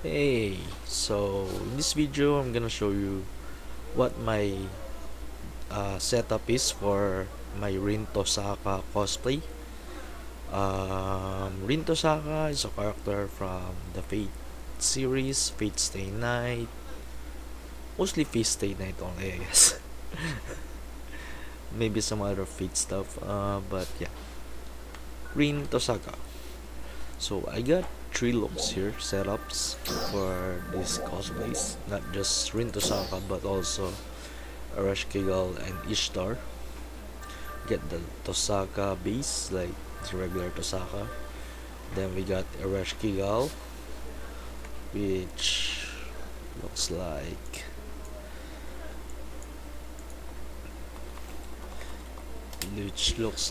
Hey, so in this video I'm gonna show you what my setup is for my Rin Tosaka cosplay. Rin Tosaka is a character from the Fate series, Fate Stay Night, mostly Fate Stay Night only I guess. Maybe some other Fate stuff, but yeah, Rin Tosaka. So I got three looks here, setups for these cosplays, not just Rin Tosaka but also Ereshkigal and Ishtar. Get the Tosaka base, like the regular Tosaka. Then we got Ereshkigal, which looks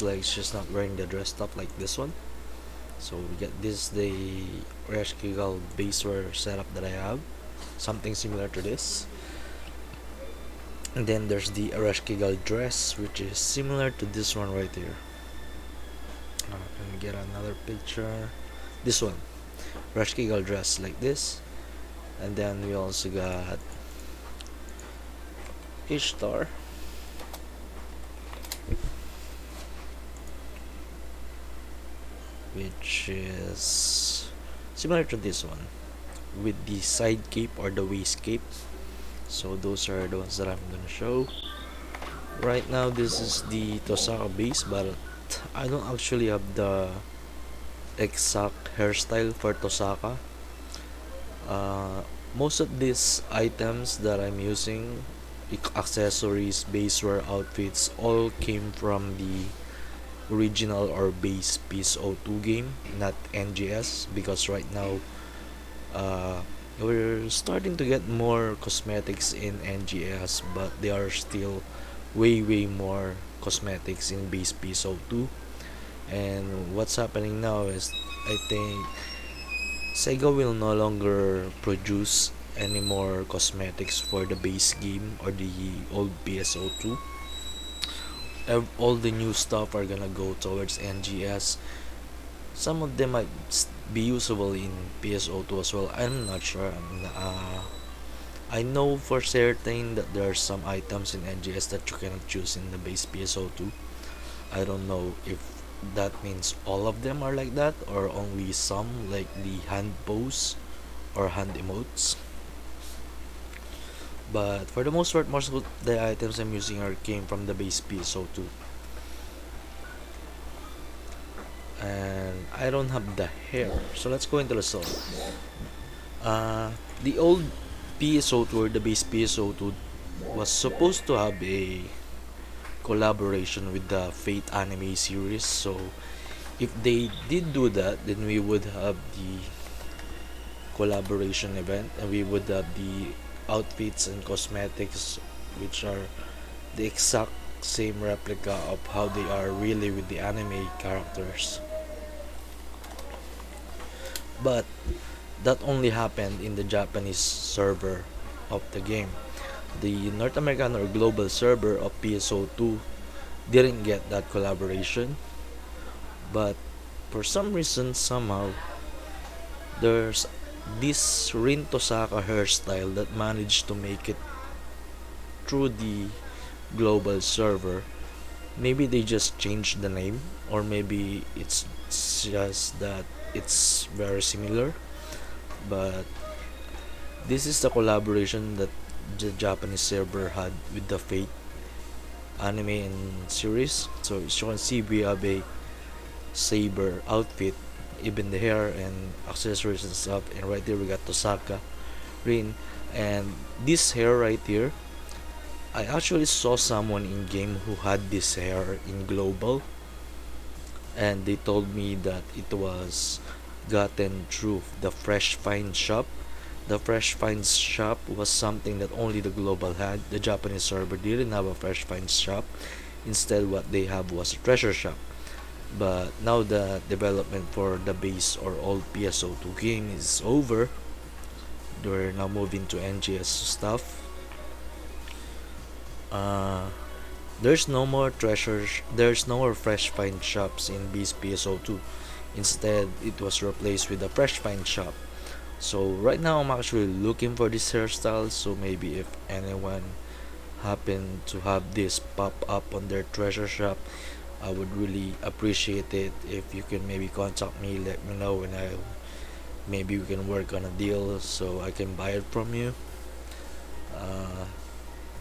like she's not wearing the dress up like this one. So we get this the Ereshkigal base wear setup that I have, something similar to this. And then there's the Ereshkigal dress, which is similar to this one right here. Can we get another picture? This one, Ereshkigal dress like this. And then we also got Ishtar, which is similar to this one with the side cape or the waist cape. So those are the ones that I'm gonna show. Right now this is the Tosaka base, but I don't actually have the exact hairstyle for Tosaka. Most of these items that I'm using, accessories, basewear, outfits, all came from the original or base PSO2 game, not NGS, because right now we're starting to get more cosmetics in NGS, but they are still way more cosmetics in base PSO2. And what's happening now is I think Sega will no longer produce any more cosmetics for the base game or the old PSO2. All the new stuff are gonna go towards NGS. Some of them might be usable in PSO2 as well. I'm not sure. I know for certain that there are some items in NGS that you cannot choose in the base PSO2. I don't know if that means all of them are like that or only some, like the hand pose or hand emotes. But for the most part, most of the items I'm using are came from the base PSO2. And I don't have the hair, so let's go into the song. The old PSO2 or the base PSO2 was supposed to have a collaboration with the Fate anime series, so if they did do that, then we would have the collaboration event and we would have the outfits and cosmetics which are the exact same replica of how they are really with the anime characters. But that only happened in the Japanese server of the game. The North American or global server of PSO2 didn't get that collaboration, but for some reason, somehow, there's this Rin Tosaka hairstyle that managed to make it through the global server. Maybe they just changed the name, or maybe it's just that it's very similar, but this is the collaboration that the Japanese server had with the Fate anime and series. So as you can see, we have a saber outfit, even the hair and accessories and stuff. And right there we got Tosaka, Rin, and this hair right here. I actually saw someone in game who had this hair in global, and they told me that it was gotten through the Fresh Find shop. The Fresh Finds shop was something that only the global had. The Japanese server didn't have a Fresh Finds shop. Instead, what they have was a treasure shop. But now the development for the base or old PSO2 game is over. They're now moving to NGS stuff. Uh, there's no more treasures. There's no more Fresh Find shops in base PSO2. Instead, it was replaced with a Fresh Find shop. So right now I'm actually looking for this hairstyle, so maybe if anyone happen to have this pop up on their treasure shop, I would really appreciate it if you can maybe contact me, let me know, and I maybe we can work on a deal so I can buy it from you. Uh,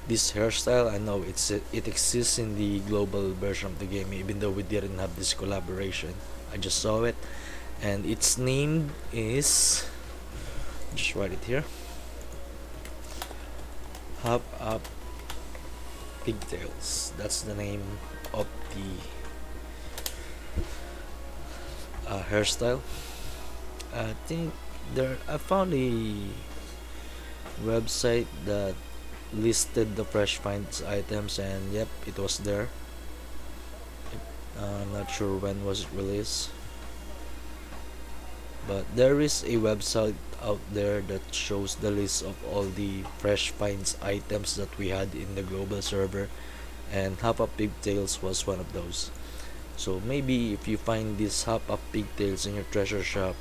this hairstyle, I know it exists in the global version of the game, even though we didn't have this collaboration. I just saw it, and its name is, just write it here, Hop Up Pigtails. That's the name of the hairstyle. I think I found a website that listed the fresh finds items, and yep, it was there. I'm not sure when was it released, but there is a website out there that shows the list of all the fresh finds items that we had in the global server, and Hop Up Pigtails was one of those. So maybe if you find this Hop Up Pigtails in your treasure shop,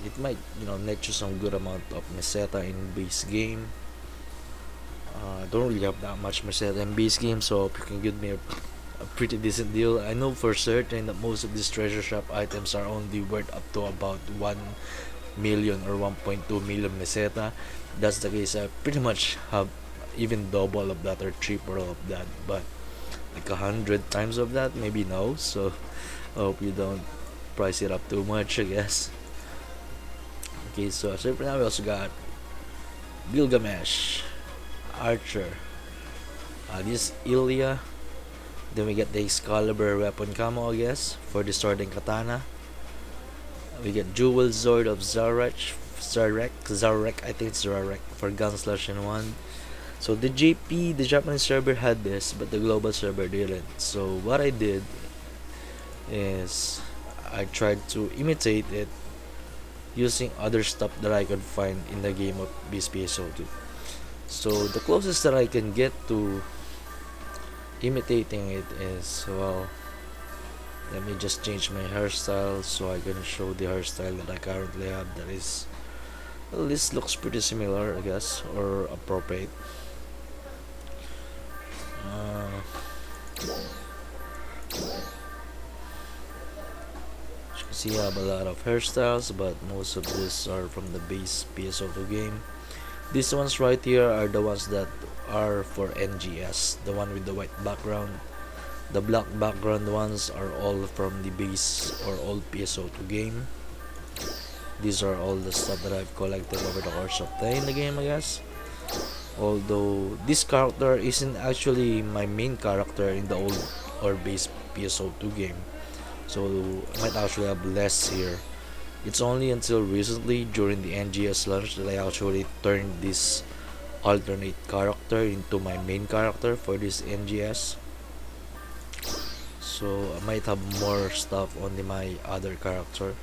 it might, net you some good amount of meseta in base game. I don't really have that much meseta in base game, so if you can give me a pretty decent deal. I know for certain that most of these treasure shop items are only worth up to about 1 million or 1.2 million meseta. If that's the case, I pretty much have even double of that or triple of that, but like 100 times of that, maybe no. So I hope you don't price it up too much, I guess. Okay, so for now we also got Gilgamesh, Archer, this Ilya. Then we get the Excalibur weapon camo, I guess, for the sword and katana. We get Jewel Sword of Zarek, I think it's Zarek, for Gunslash and 1. So the Japanese server had this, but the global server didn't. So what I did is I tried to imitate it using other stuff that I could find in the game of PSO2. So the closest that I can get to imitating it is, well, let me just change my hairstyle so I can show the hairstyle that I currently have. That is, well, this looks pretty similar, I guess, or appropriate. As you can see, I have a lot of hairstyles, but most of these are from the base PSO2 game. These ones right here are the ones that are for NGS, the one with the white background. The black background ones are all from the base or old PSO2 game. These are all the stuff that I've collected over the course of playing the game, I guess. Although this character isn't actually my main character in the old or base PSO2 game, so I might actually have less here. It's only until recently during the NGS launch that I actually turned this alternate character into my main character for this NGS. So I might have more stuff on my other character.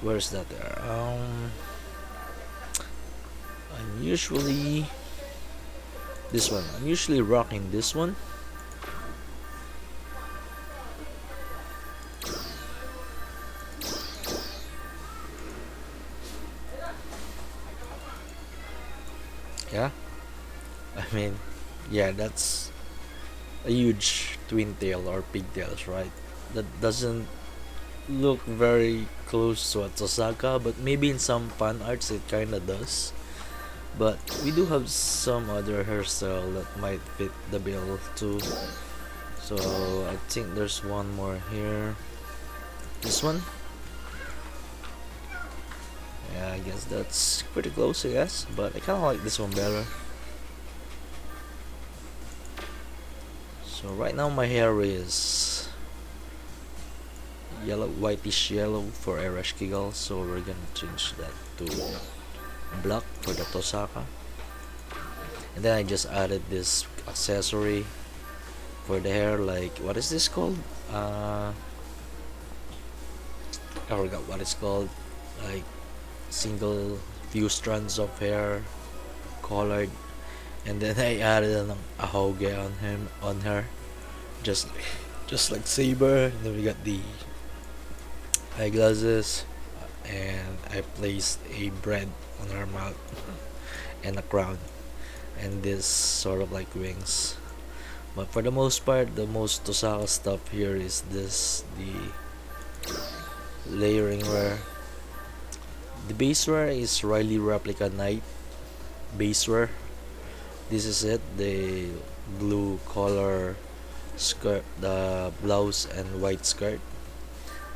Where's that there? I'm usually this one. I'm usually rocking this one. Yeah, I mean, yeah, that's a huge twin tail or pigtails, right? That doesn't look very close to a Tosaka, but maybe in some fan arts it kinda does. But we do have some other hairstyle that might fit the bill too. So I think there's one more here. This one? Yeah, I guess that's pretty close, I guess. But I kinda like this one better. So right now my hair is yellow, whitish yellow for Ereshkigal, so we're gonna change that to black for the Tosaka. And then I just added this accessory for the hair, like, what is this called? I forgot what it's called. Like single few strands of hair colored, and then I added a hoge on her, just like Saber. And then we got the eyeglasses, and I placed a bread on her mouth and a crown and this sort of like wings. But for the most part, the most Tosaka stuff here is this the layering wear. The base wear is Riley Replica Knight base wear. This is it, the blue collar skirt, the blouse and white skirt.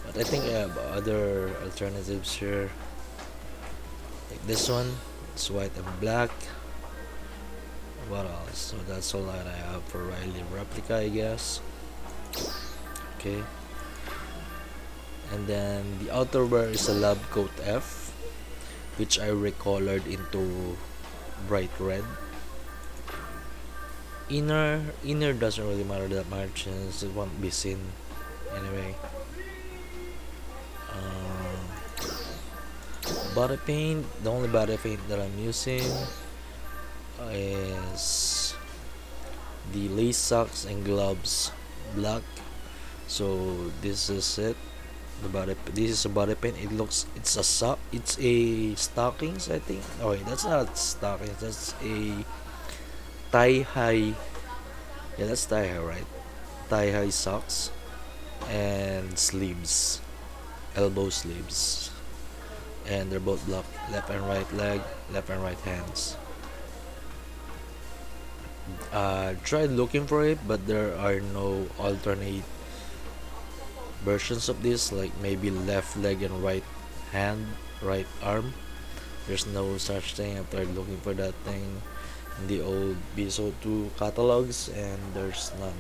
But I think I have other alternatives here. Like this one, it's white and black. What else? So that's all that I have for Riley Replica, I guess. Okay. And then the outerwear is a Lab Coat F, which I recolored into bright red. Inner doesn't really matter that much since it won't be seen anyway. Body paint, the only body paint that I'm using is the lace socks and gloves black. So this is it. This is a body paint. It's a sock. It's a stockings, I think. Oh wait, that's not stockings. That's a thigh high. Yeah, that's thigh high, right? Thigh high socks and sleeves, elbow sleeves, and they're both black. Left and right leg, left and right hands. Tried looking for it, but there are no alternate versions of this, like maybe left leg and right hand, right arm. There's no such thing. I tried looking for that thing in the old PSO2 catalogs, and there's none.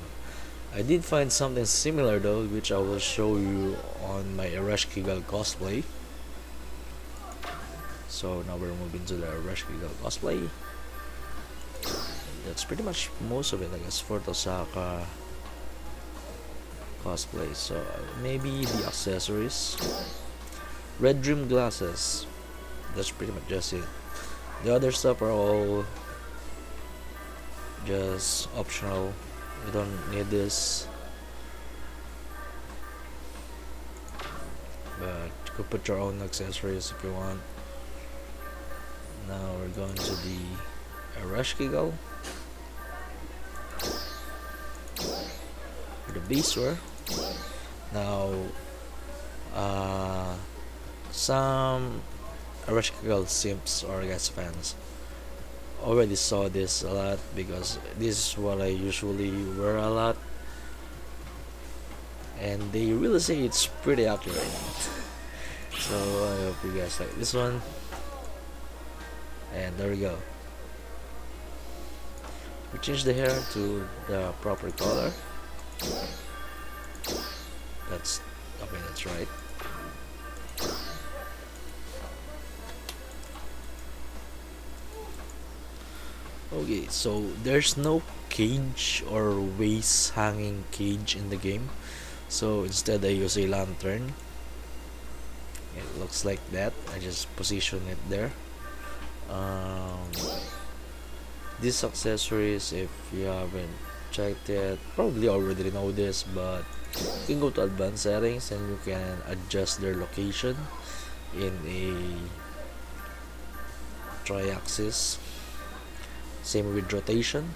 I did find something similar though, which I will show you on my Ereshkigal cosplay. So now we're moving to the Ereshkigal cosplay. That's pretty much most of it, I guess, for Tosaka cosplay. So maybe the accessories, red rim glasses. That's pretty much just it. The other stuff are all just optional. You don't need this, but you could put your own accessories if you want. Now we're going to the Ereshkigal for the beastwear. Now, some Ereshkigal simps or guys fans already saw this a lot because this is what I usually wear a lot, and they really say it's pretty accurate. So I hope you guys like this one. And there we go. We change the hair to the proper color. That's okay, that's right. Okay, so there's no cage or waist hanging cage in the game. So instead I use a lantern. It looks like that. I just position it there. These accessories, if you haven't checked it, probably already know this, but you can go to advanced settings and you can adjust their location in a tri-axis, same with rotation,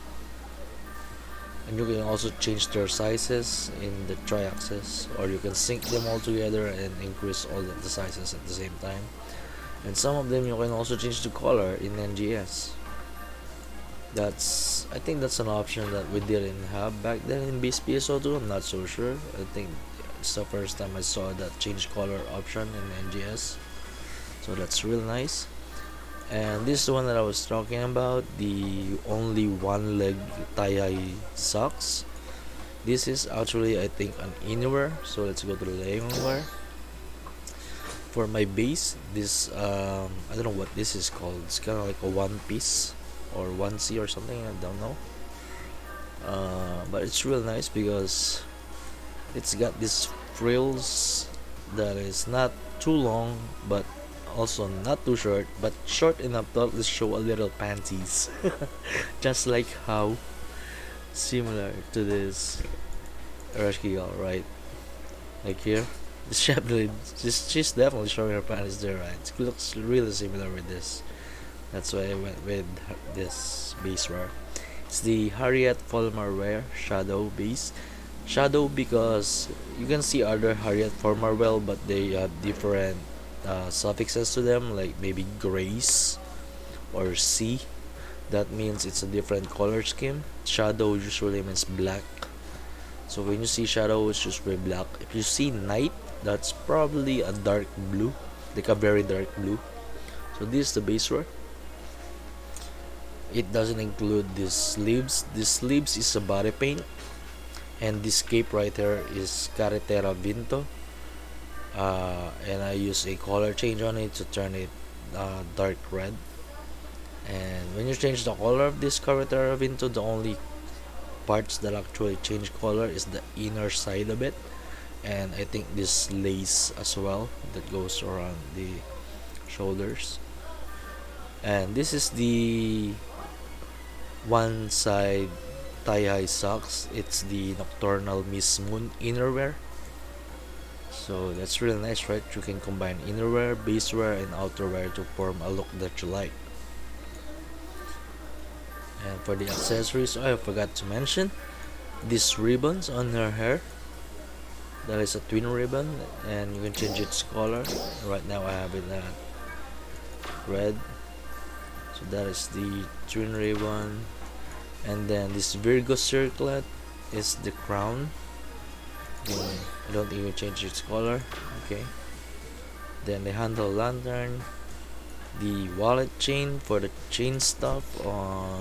and you can also change their sizes in the tri-axis, or you can sync them all together and increase all of the sizes at the same time. And some of them you can also change the color in NGS. I think that's an option that we didn't have back then in base PSO2. I'm not so sure. I think it's the first time I saw that change color option in NGS. So that's real nice. And this is the one that I was talking about, the only one leg tie-high socks. This is actually, I think, an innerwear. So let's go to the layering wear. For my base, this I don't know what this is called. It's kind of like a one piece or 1C or something, I don't know. But it's real nice because it's got these frills that is not too long but also not too short, but short enough to at least show a little panties. Just like how similar to this Ereshkigal, right? Like here, She's definitely showing her panties there, right? It looks really similar with this. That's why I went with this base wear. It's the Harriet Fulmer wear shadow base. Shadow because you can see other Harriet Fulmer well, but they have different suffixes to them, like maybe grace or C. That means it's a different color scheme. Shadow usually means black. So when you see shadow, it's usually black. If you see night, that's probably a dark blue, like a very dark blue. So this is the base wear. It doesn't include these sleeves. This sleeves is a body paint, and this cape right here is Carretera Vinto. And I use a color change on it to turn it dark red. And when you change the color of this Carretera Vinto, the only parts that actually change color is the inner side of it, and I think this lace as well that goes around the shoulders. And this is the one side tie-high socks. It's the Nocturnal Miss Moon innerwear. So that's really nice, right? You can combine innerwear, basewear, and outerwear to form a look that you like. And for the accessories, I forgot to mention these ribbons on her hair. That is a twin ribbon, and you can change its color. Right now, I have it at red. So that is the twin ribbon. And then this Virgo circlet is the crown. I don't even change its color. Okay. Then the handle lantern, the wallet chain for the chain stuff on,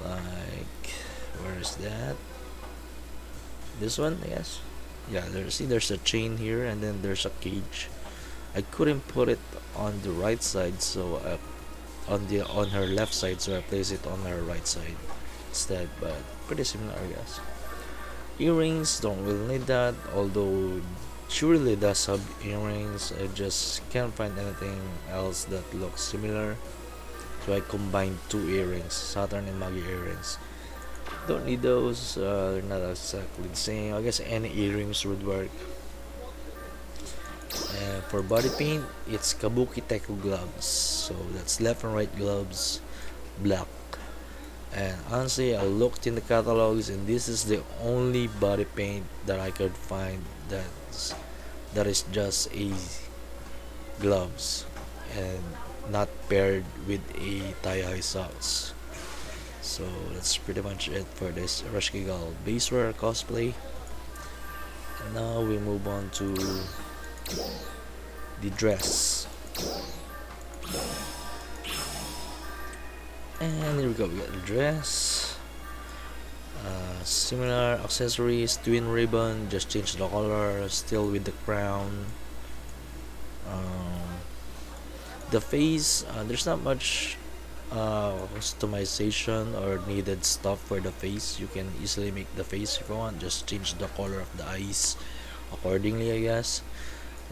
like, where is that? This one, I guess. Yeah, there's a chain here, and then there's a cage. I couldn't put it on the right side, so on her left side, so I place it on her right side instead. But pretty similar, I guess. Earrings, don't really need that, although she really does have earrings. I just can't find anything else that looks similar, so I combined two earrings, Saturn and Magi earrings. Don't need those, they're not exactly the same. I guess any earrings would work. And for body paint, it's Kabuki Teku gloves, so that's left and right gloves, black. And honestly, I looked in the catalogs, and this is the only body paint that I could find that is just a gloves and not paired with a tie-high socks. So that's pretty much it for this Ereshkigal basewear cosplay. And now we move on to the dress. And here we go, we got the dress. Similar accessories, twin ribbon, just change the color, still with the crown. Um, the face, there's not much customization or needed stuff for the face. You can easily make the face if you want, just change the color of the eyes accordingly, I guess.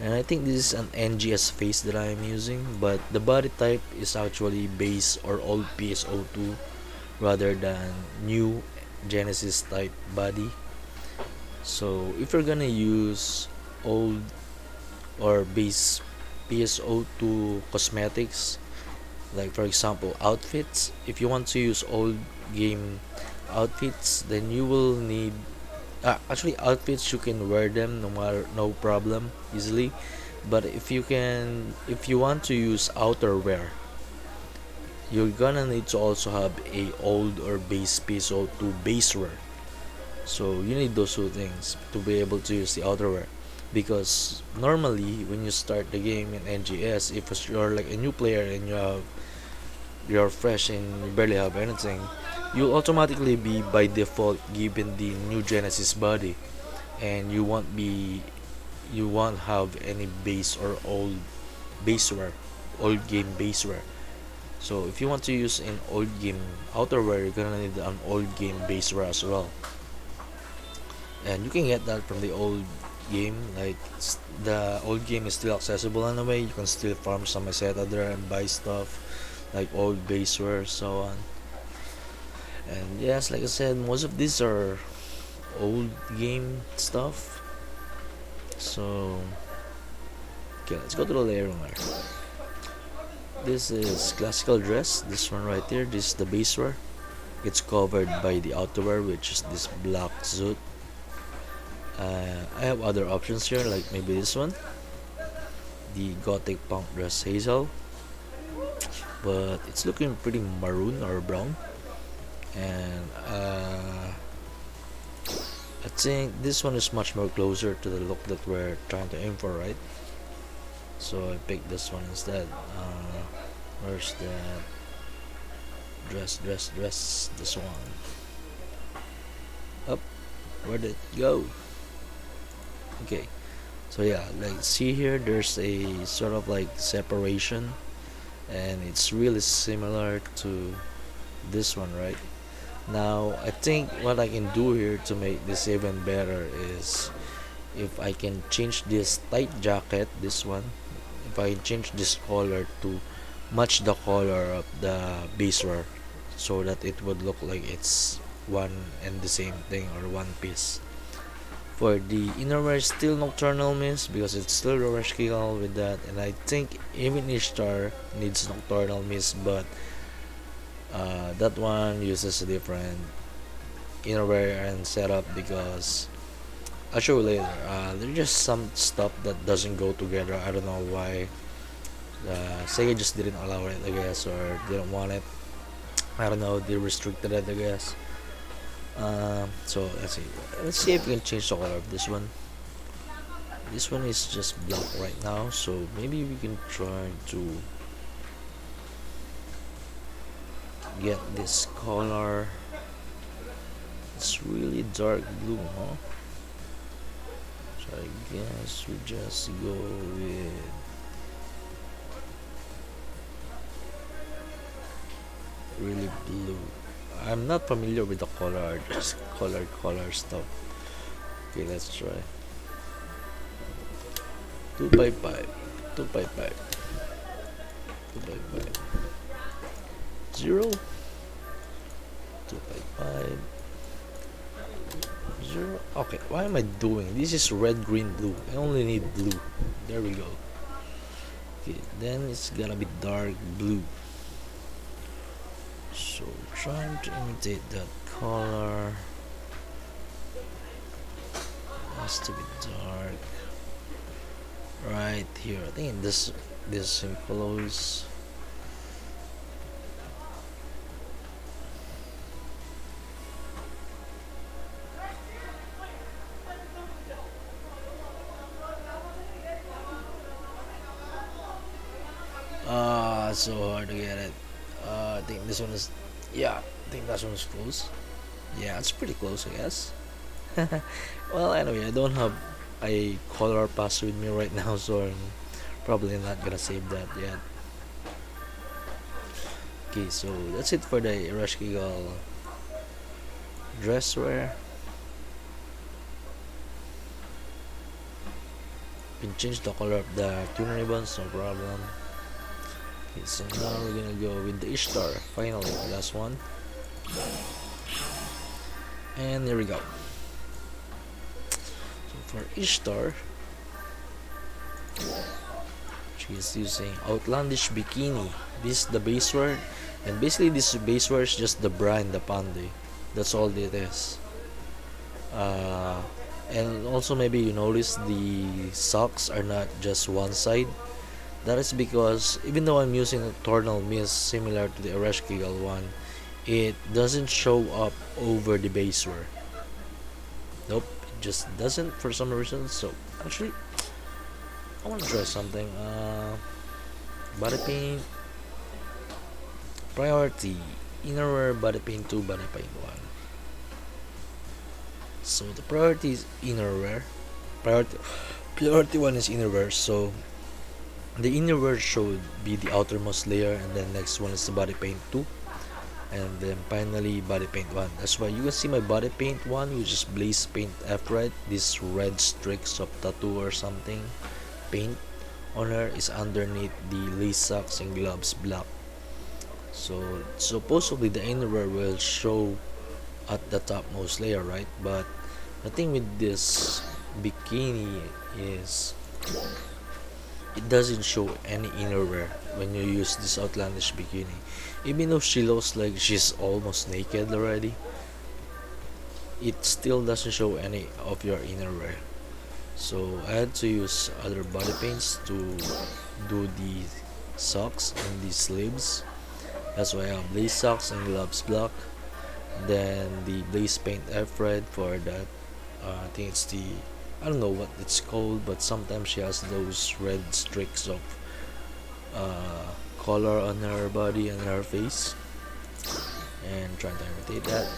And I think this is an NGS face that I am using, but the body type is actually base or old PSO2 rather than new Genesis type body. So if you're gonna use old or base PSO2 cosmetics, like for example outfits, if you want to use old game outfits, then you will need actually outfits you can wear them no problem easily. But if you want to use outerwear, you're gonna need to also have a old or base PSO2 basewear. So you need those two things to be able to use the outerwear, because normally when you start the game in NGS, if you're like a new player and you're fresh and you barely have anything, you'll automatically be by default given the new Genesis body, and you won't have any base or old game basewear. So if you want to use an old game outerwear, you're gonna need an old game basewear as well, and you can get that from the old game. Like the old game is still accessible in a way. You can still farm some meseta there and buy stuff like old basewear, so on. And yes, like I said, most of these are old game stuff. So okay, let's go to the layering layer. This is classical dress. This one right here. This is the base wear. It's covered by the outerwear, which is this black suit. I have other options here, like maybe this one, the gothic punk dress hazel, but it's looking pretty maroon or brown. And I think this one is much more closer to the look that we're trying to aim for, right? So I picked this one instead. Where's that dress? This one. Up. Where did it go? Okay. So yeah, like see here, there's a sort of like separation, and it's really similar to this one, right? Now I think what I can do here to make this even better is if I can change this tight jacket, this one, if I change this color to match the color of the base wear, so that it would look like it's one and the same thing, or one piece. For the innerwear, still Nocturnal Mist because it's still Ereshkigal with that, and I think even Ishtar needs Nocturnal Mist, but that one uses a different innerwear and setup because I'll show you later. There's just some stuff that doesn't go together. I don't know why. Sega just didn't allow it, I guess, or didn't want it. I don't know. They restricted it, I guess. So let's see. Let's see if we can change the color of this one. This one is just black right now, so maybe we can try to get this color. It's really dark blue, huh? So I guess we just go with really blue. I'm not familiar with the color, just color stuff. Okay, let's try 2 by 5, 2 by 5, 2 by 5, 0, 2 by 5, 0. Okay, why am I doing this? Is red, green, blue. I only need blue. There we go. Okay, then it's gonna be dark blue. So trying to imitate that color. Has to be dark right here. I think this enclose. So hard to get it. I think this one is, yeah, I think that one is close. Yeah, it's pretty close, I guess. Well, anyway, I don't have a color pass with me right now, so I'm probably not gonna save that yet. Okay, so that's it for the Ereshkigal dress wear. You can change the color of the tune ribbons, no problem. Okay, so now we're gonna go with the Ishtar, finally, last one. And there we go. So for Ishtar, she is using Outlandish Bikini. This is the base wear, and basically this base wear is just the brand, the Pande. That's all it is. And also maybe you notice the socks are not just one side. That is because even though I'm using a Tornal Mist similar to the Ereshkigal one, it doesn't show up over the base wear. Nope, it just doesn't for some reason. So actually, I want to try something. Body paint priority, innerwear, body paint 2, body paint 1. So the priority is innerwear. Priority 1 is innerwear. So the innerwear should be the outermost layer, and then next one is the body paint 2, and then finally body paint 1. That's why you can see my body paint 1, which is Blaze Paint F, right? This red streaks of tattoo or something paint on her is underneath the lace socks and gloves black. So supposedly the innerwear will show at the topmost layer, right? But the thing with this bikini is it doesn't show any innerwear when you use this outlandish bikini. Even though she looks like she's almost naked already, it still doesn't show any of your innerwear. So I had to use other body paints to do the socks and the sleeves. That's why I have blaze socks and gloves black. Then the blaze paint I've read for that. I think it's the I don't know what it's called, but sometimes she has those red streaks of color on her body and her face, and trying to imitate that.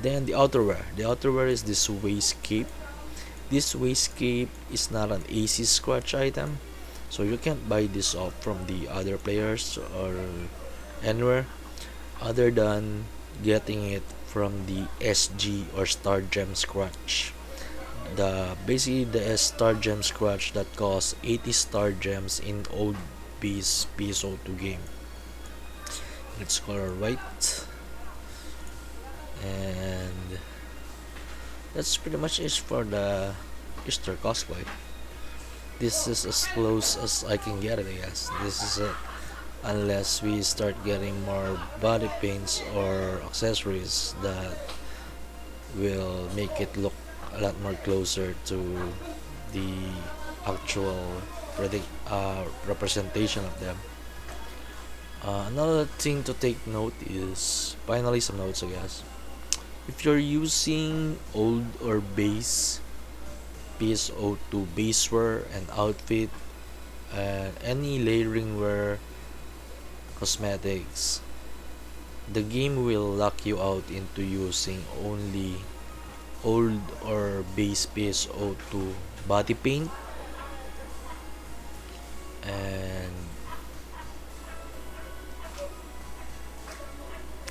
Then the outerwear. The outerwear is this waist cape. This waist cape is not an AC scratch item, so you can't buy this off from the other players or anywhere other than getting it from the SG or Star Gem scratch. The basically the Star Gem scratch that costs 80 Star Gems in old base PSO2 game. It's color white, and that's pretty much it for the Ishtar cosplay. This is as close as I can get it, I guess. This is it. Unless we start getting more body paints or accessories that will make it look a lot more closer to the actual representation of them. Another thing to take note is finally some notes, I guess. If you're using old or base PSO2 basewear and outfit and any layering wear cosmetics, the game will lock you out into using only old or base PSO2 body paint and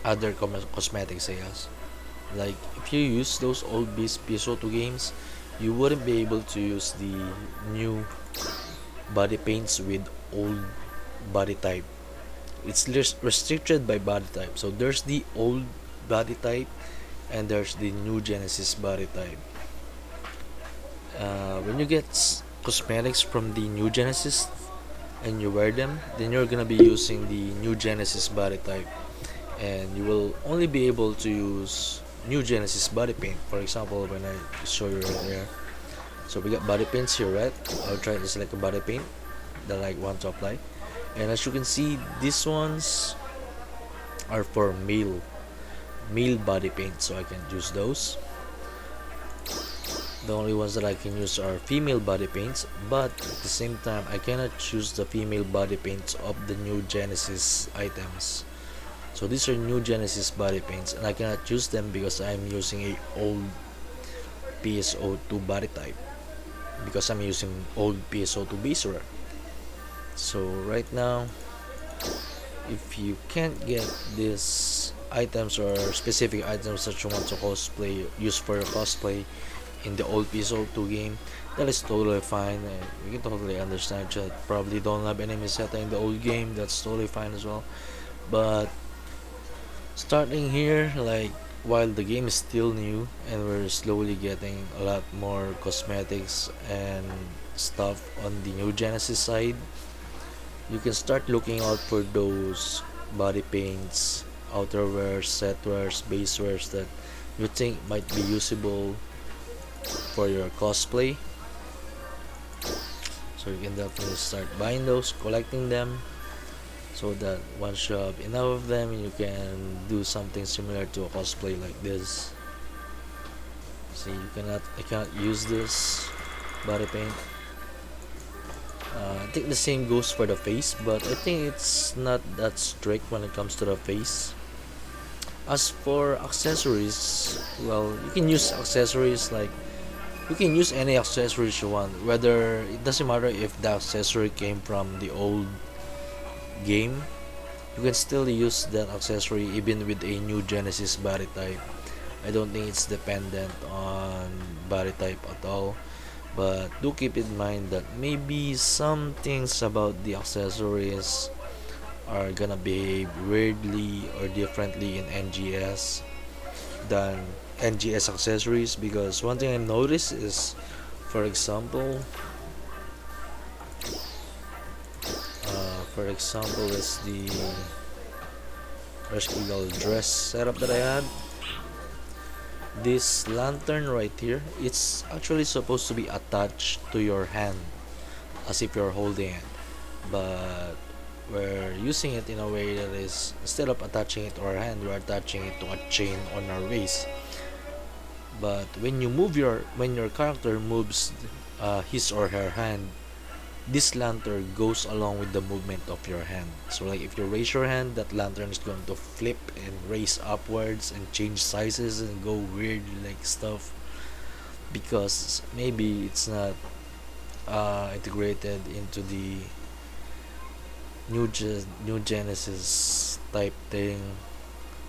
other cosmetics, I guess. Like if you use those old base PSO2 games, you wouldn't be able to use the new body paints with old body type. It's restricted by body type. So there's the old body type and there's the new Genesis body type. When you get cosmetics from the new Genesis and you wear them, then you're gonna be using the new Genesis body type, and you will only be able to use new Genesis body paint. For example, when I show you right there, so we got body paints here, right? I'll try to select a body paint that I want to apply, and as you can see, these ones are for male body paint, so I can use those. The only ones that I can use are female body paints, but at the same time I cannot choose the female body paints of the new Genesis items. So these are new Genesis body paints and I cannot use them because I'm using a old PSO2 body type, because I'm using old PSO2 basewear. So right now, if you can't get these items or specific items that you want to cosplay, use for your cosplay in the old PSO2 game, that is totally fine. We can totally understand that probably don't have enemy set in the old game. That's totally fine as well. But starting here, like while the game is still new and we're slowly getting a lot more cosmetics and stuff on the new Genesis side, you can start looking out for those body paints, outerwears, setwears, basewears that you think might be usable for your cosplay. So you can definitely start buying those, collecting them, so that once you have enough of them, you can do something similar to a cosplay like this. See, I cannot use this body paint. I think the same goes for the face, but I think it's not that strict when it comes to the face. As for accessories, well, you can use accessories like you can use any accessories you want, whether it doesn't matter if the accessory came from the old game, you can still use that accessory even with a new Genesis body type. I don't think it's dependent on body type at all, but do keep in mind that maybe some things about the accessories are gonna behave weirdly or differently in NGS than NGS accessories, because one thing I noticed is, for example, is the Ereshkigal dress setup that I had. This lantern right here, it's actually supposed to be attached to your hand as if you're holding it, but we're using it in a way that is, instead of attaching it to our hand, we're attaching it to a chain on our waist. But when your character moves his or her hand, this lantern goes along with the movement of your hand. So like if you raise your hand, that lantern is going to flip and raise upwards and change sizes and go weird like stuff, because maybe it's not integrated into the new Genesis type thing,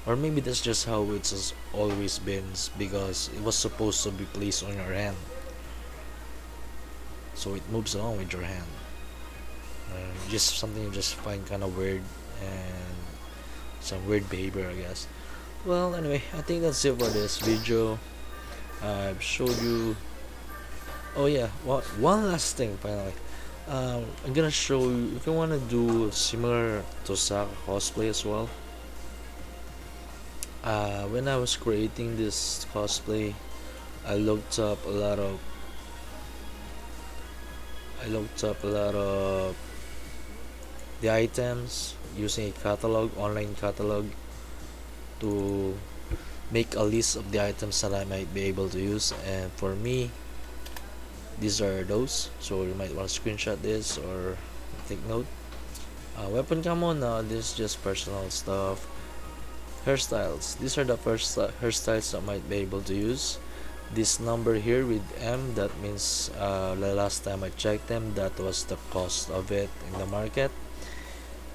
or maybe that's just how it's always been, because it was supposed to be placed on your hand, so it moves along with your hand. Just something you just find kind of weird, and some weird behavior, I guess. Well, anyway, I think that's it for this video. I've showed you. Oh yeah, one last thing finally. I'm gonna show you, if you wanna do similar to Saka cosplay as well. When I was creating this cosplay, I looked up a lot of the items using a online catalog, to make a list of the items that I might be able to use. And for me, these are those. So you might want to screenshot this or take note. Weapon camo, no, this is just personal stuff. Hairstyles, these are the first hairstyles that I might be able to use. This number here with M, that means the last time I checked them, that was the cost of it in the market.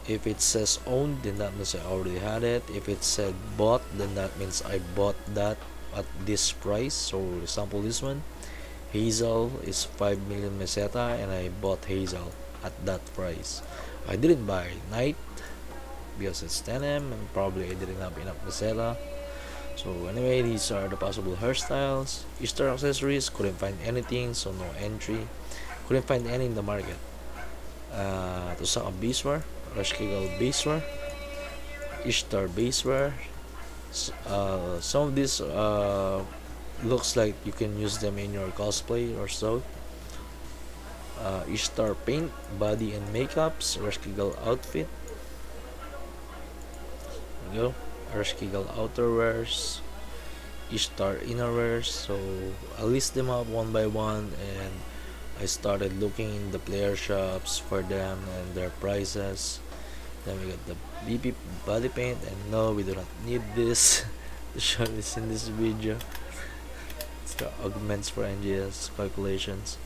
If it says owned, then that means I already had it. If it said bought, then that means I bought that at this price. So example, this one, Hazel is 5 million meseta, and I bought Hazel at that price. I didn't buy Knight because it's 10M, and probably I didn't have enough meseta. So anyway, these are the possible hairstyles. Ishtar accessories, couldn't find anything, so no entry. Couldn't find any in the market. Tosaka baseware, Ereshkigal baseware, Ishtar baseware. Some of these looks like you can use them in your cosplay or so. Ishtar paint, body and makeups, Ereshkigal outfit. There you go. Ereshkigal outerwears, Ishtar innerwears. So I list them up one by one, and I started looking in the player shops for them and their prices. Then we got the BP body paint, and no, we do not need this to show this in this video. It's the augments for NGS calculations.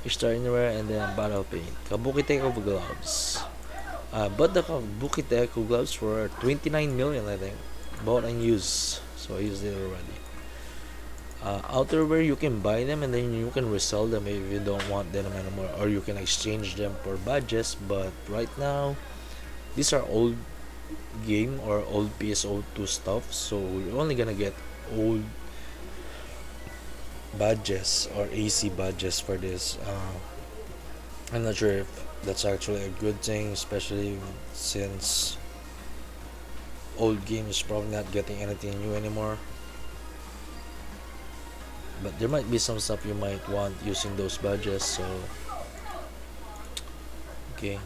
Ishtar innerwear, and then battle paint. Kabuki Teko gloves. But the Kabuki Teko gloves for 29 million, I think. Bought and used, so I used it already. Outerwear, you can buy them and then you can resell them if you don't want them anymore, or you can exchange them for badges. But right now, these are old game or old PSO2 stuff, so you're only gonna get old badges or AC badges for this. I'm not sure if that's actually a good thing, especially since old game is probably not getting anything new anymore. But there might be some stuff you might want using those badges, so okay.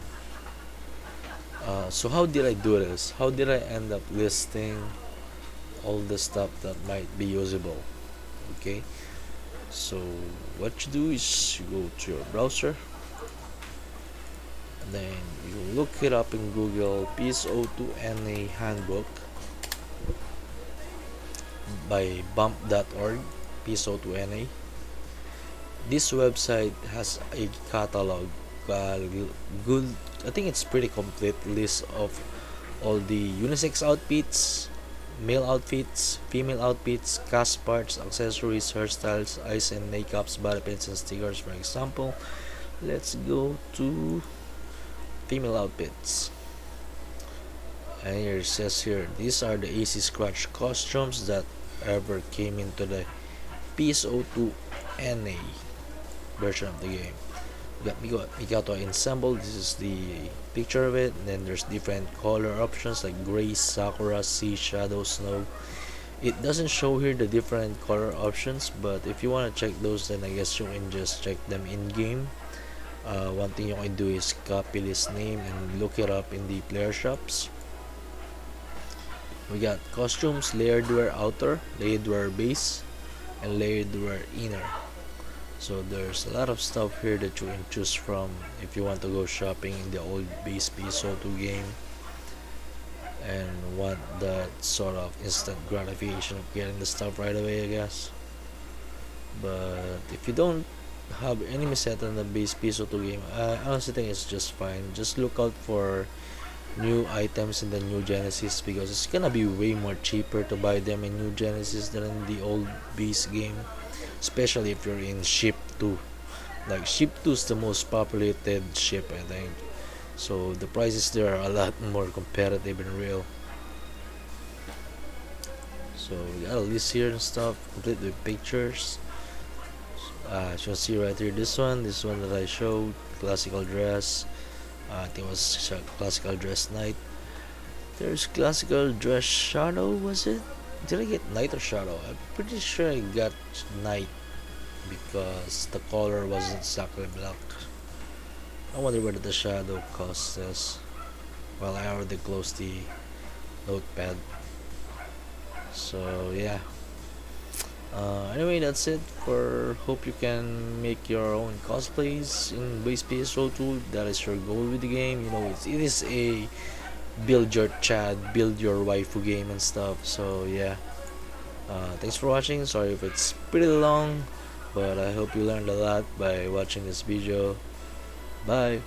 So how did I do this? How did I end up listing all the stuff that might be usable? Okay, so what you do is you go to your browser, and then you look it up in Google, PSO2NA handbook by bump.org. PSO2NA. This website has a catalog, good, I think it's pretty complete list of all the unisex outfits, male outfits, female outfits, cast parts, accessories, hairstyles, eyes and makeups, body paints and stickers. For example, let's go to female outfits, and here it says here, these are the AC scratch costumes that ever came into the PSO2 NA version of the game. We got Mikato Ensemble. This is the picture of it. And then there's different color options like gray, sakura, sea, shadow, snow. It doesn't show here the different color options, but if you want to check those, then I guess you can just check them in game. One thing you can do is copy this name and look it up in the player shops. We got costumes, layered wear outer, layered wear base, and layered wear inner. So there's a lot of stuff here that you can choose from if you want to go shopping in the old base PSO2 game and want that sort of instant gratification of getting the stuff right away, I guess. But if you don't have enemy set on the base PSO2 game, I honestly think it's just fine. Just look out for new items in the new Genesis because it's gonna be way more cheaper to buy them in new Genesis than in the old base game, especially if you're in ship 2. Like ship 2 is the most populated ship, I think, so the prices there are a lot more competitive and real. So we got a list here and stuff complete with pictures. As you can see right here, this one that I showed, classical dress. I think it was classical dress knight. There's classical dress shadow, was it? Did I get knight or shadow? I'm pretty sure I got knight because the color wasn't exactly black. I wonder whether the shadow cost is. Well, I already closed the notepad. So yeah. Anyway, that's it. For hope you can make your own cosplays in base PSO2. That is your goal with the game. You know, it is a build your Chad, build your waifu game and stuff. So yeah. Thanks for watching. Sorry if it's pretty long, but I hope you learned a lot by watching this video. Bye.